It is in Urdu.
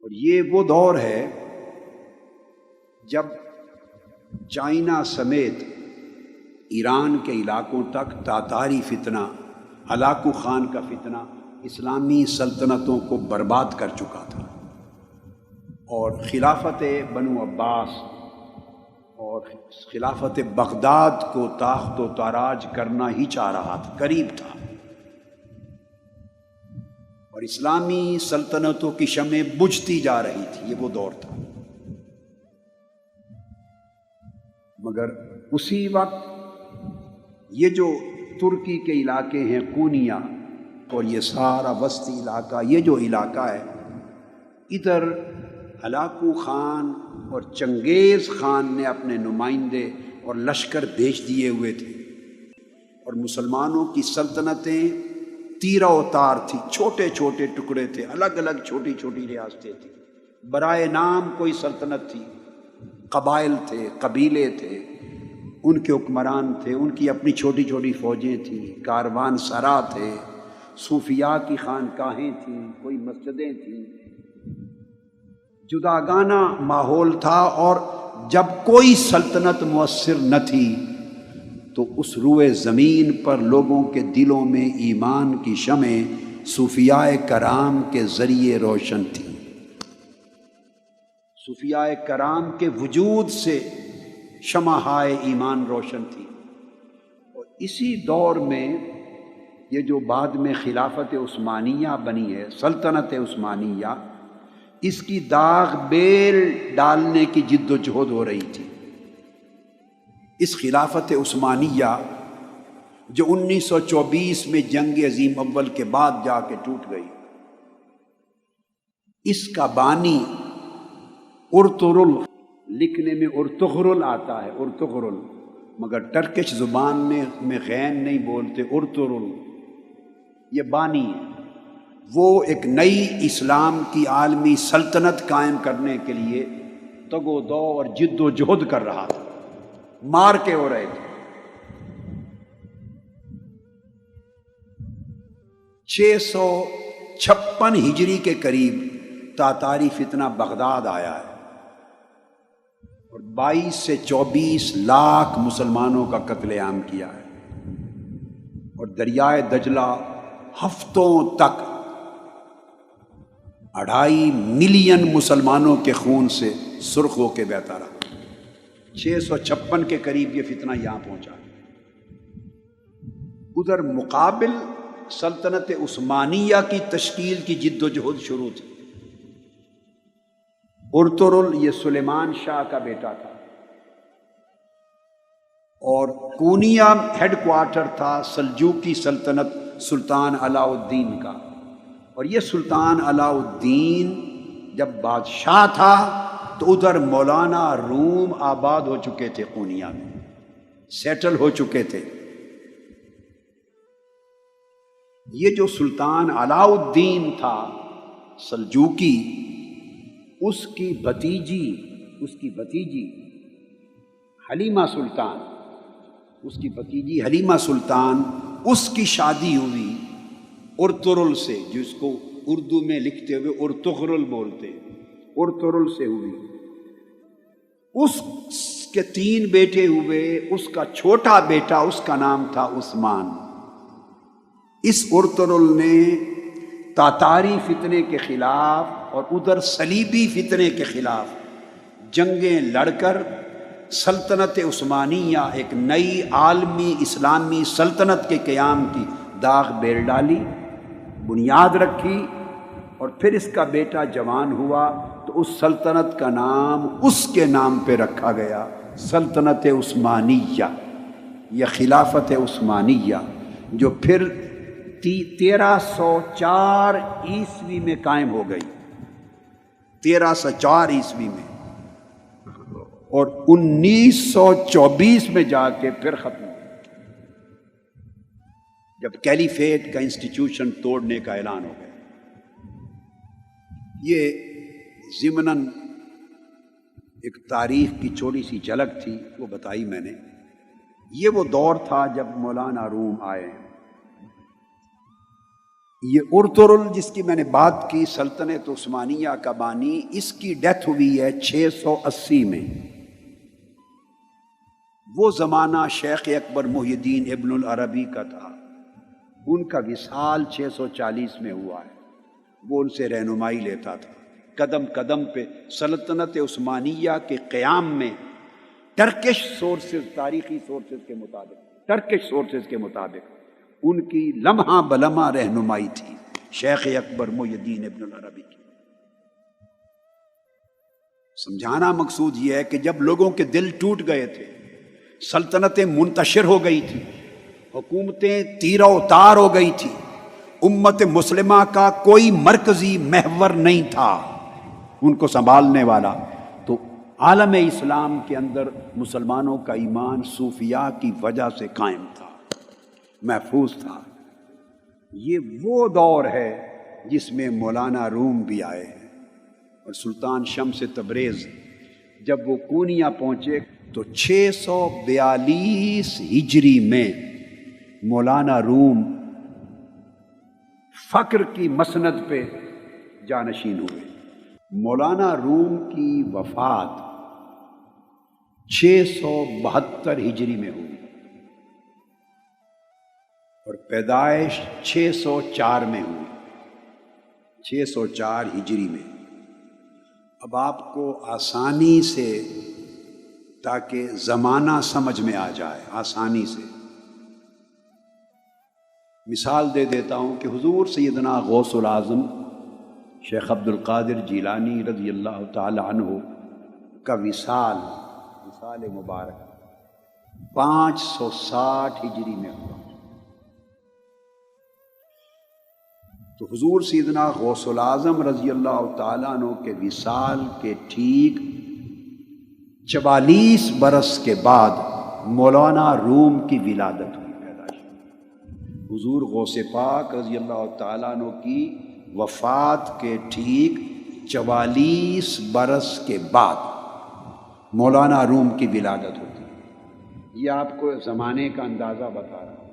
اور یہ وہ دور ہے جب چائنا سمیت ایران کے علاقوں تک تاتاری فتنہ، ہلاکو خان کا فتنہ اسلامی سلطنتوں کو برباد کر چکا تھا، اور خلافت بنو عباس اور خلافت بغداد کو تاخت و تاراج کرنا ہی چاہ رہا تھا، قریب تھا، اور اسلامی سلطنتوں کی شمع بجھتی جا رہی تھی۔ یہ وہ دور تھا، مگر اسی وقت یہ جو ترکی کے علاقے ہیں کونیا اور یہ سارا وسطی علاقہ، یہ جو علاقہ ہے، ادھر ہلاکو خان اور چنگیز خان نے اپنے نمائندے اور لشکر بھیج دیے ہوئے تھے، اور مسلمانوں کی سلطنتیں تیرہ و تار تھی، چھوٹے چھوٹے ٹکڑے تھے، الگ الگ چھوٹی چھوٹی ریاستیں تھیں، برائے نام کوئی سلطنت تھی، قبائل تھے، قبیلے تھے، ان کے حکمران تھے، ان کی اپنی چھوٹی چھوٹی فوجیں تھیں، کاروان سرا تھے، صوفیاء کی خانقاہیں تھیں، کوئی مسجدیں تھیں، جداگانہ ماحول تھا۔ اور جب کوئی سلطنت مؤثر نہ تھی تو اس روئے زمین پر لوگوں کے دلوں میں ایمان کی شمع صوفیاء کرام کے ذریعے روشن تھی، صوفیاء کرام کے وجود سے شمعہائے ایمان روشن تھی۔ اور اسی دور میں یہ جو بعد میں خلافت عثمانیہ بنی ہے، سلطنت عثمانیہ، اس کی داغ بیل ڈالنے کی جد و جہد ہو رہی تھی۔ اس خلافت عثمانیہ جو 1924 میں جنگ عظیم اول کے بعد جا کے ٹوٹ گئی، اس کا بانی ارطغرل، لکھنے میں ارطغرل آتا ہے، ارطغرل، مگر ٹرکش زبان میں غین نہیں بولتے، ارطغرل یہ بانی ہے۔ وہ ایک نئی اسلام کی عالمی سلطنت قائم کرنے کے لیے تگ و دو اور جد و جہد کر رہا تھا، مار کے ہو رہے تھے۔ 656 ہجری کے قریب تاتاری فتنہ بغداد آیا ہے، اور 22 سے 24 لاکھ مسلمانوں کا قتل عام کیا ہے، اور دریائے دجلہ ہفتوں تک 2.5 ملین مسلمانوں کے خون سے سرخ ہو کے بہتا رہا۔ 656 کے قریب یہ فتنہ یہاں پہنچا۔ ادھر مقابل سلطنت عثمانیہ کی تشکیل کی جد و جہد شروع تھی۔ ارطغرل یہ سلیمان شاہ کا بیٹا تھا، اور کونیا ہیڈ کوارٹر تھا سلجوقی سلطنت سلطان علاء الدین کا، اور یہ سلطان علاء الدین جب بادشاہ تھا تو ادھر مولانا روم آباد ہو چکے تھے، کونیا میں سیٹل ہو چکے تھے۔ یہ جو سلطان علاء الدین تھا سلجوقی، اس کی بھتیجی حلیمہ سلطان، اس کی شادی ہوئی ارطغرل سے، جس کو اردو میں لکھتے ہوئے ارطغرل بولتے، ارطغرل سے ہوئی۔ اس کے 3 بیٹے ہوئے، اس کا چھوٹا بیٹا، اس کا نام تھا عثمان۔ اس ارطغرل نے تاتاری فتنے کے خلاف اور ادھر صلیبی فتنے کے خلاف جنگیں لڑ کر سلطنت عثمانیہ، ایک نئی عالمی اسلامی سلطنت کے قیام کی داغ بیل ڈالی، بنیاد رکھی، اور پھر اس کا بیٹا جوان ہوا تو اس سلطنت کا نام اس کے نام پہ رکھا گیا، سلطنت عثمانیہ یا خلافت عثمانیہ، جو پھر 1304 عیسوی میں قائم ہو گئی، 1304 عیسوی میں، اور 1924 میں جا کے پھر ختم ہو گئی، جب کیلیفیٹ کا انسٹیٹیوشن توڑنے کا اعلان ہو گیا۔ یہ ضمناً ایک تاریخ کی چھوٹی سی جھلک تھی، وہ بتائی میں نے۔ یہ وہ دور تھا جب مولانا روم آئے، یہ ارطغرل جس کی میں نے بات کی سلطنت عثمانیہ کا بانی، اس کی ڈیتھ ہوئی ہے 680 میں۔ وہ زمانہ شیخ اکبر محی الدین ابن العربی کا تھا، ان کا وصال 640 میں ہوا ہے۔ وہ ان سے رہنمائی لیتا تھا قدم قدم پہ سلطنت عثمانیہ کے قیام میں۔ ٹرکش سورسز، تاریخی سورسز کے مطابق، ٹرکش سورسز کے مطابق ان کی لمحہ بلمحہ رہنمائی تھی شیخ اکبر محی الدین ابن العربی کی۔ سمجھانا مقصود یہ ہے کہ جب لوگوں کے دل ٹوٹ گئے تھے، سلطنتیں منتشر ہو گئی تھی، حکومتیں تیرہ اتار ہو گئی تھی، امت مسلمہ کا کوئی مرکزی محور نہیں تھا ان کو سنبھالنے والا، تو عالم اسلام کے اندر مسلمانوں کا ایمان صوفیاء کی وجہ سے قائم تھا، محفوظ تھا۔ یہ وہ دور ہے جس میں مولانا روم بھی آئے ہیں، اور سلطان شمس تبریز جب وہ کونیا پہنچے تو 642 ہجری میں مولانا روم فقر کی مسند پہ جانشین ہوئے۔ مولانا روم کی وفات 672 ہجری میں ہوئی اور پیدائش 604 میں ہوئی، 604 ہجری میں۔ اب آپ کو آسانی سے، تاکہ زمانہ سمجھ میں آ جائے آسانی سے، مثال دے دیتا ہوں کہ حضور سیدنا غوث العظم شیخ عبد القادر جیلانی رضی اللہ تعالی عنہ کا وصال مبارک 560 ہجری میں ہوا۔ تو حضور سیدنا غوث العظم رضی اللہ تعالیٰ عنہ کے وصال کے ٹھیک 44 برس کے بعد مولانا روم کی ولادت ہوئی، پیدائش۔ حضور غوث پاک رضی اللہ تعالیٰ عنہ کی وفات کے ٹھیک 44 برس کے بعد مولانا روم کی ولادت ہوتی ہے۔ یہ آپ کو زمانے کا اندازہ بتا رہا ہوں۔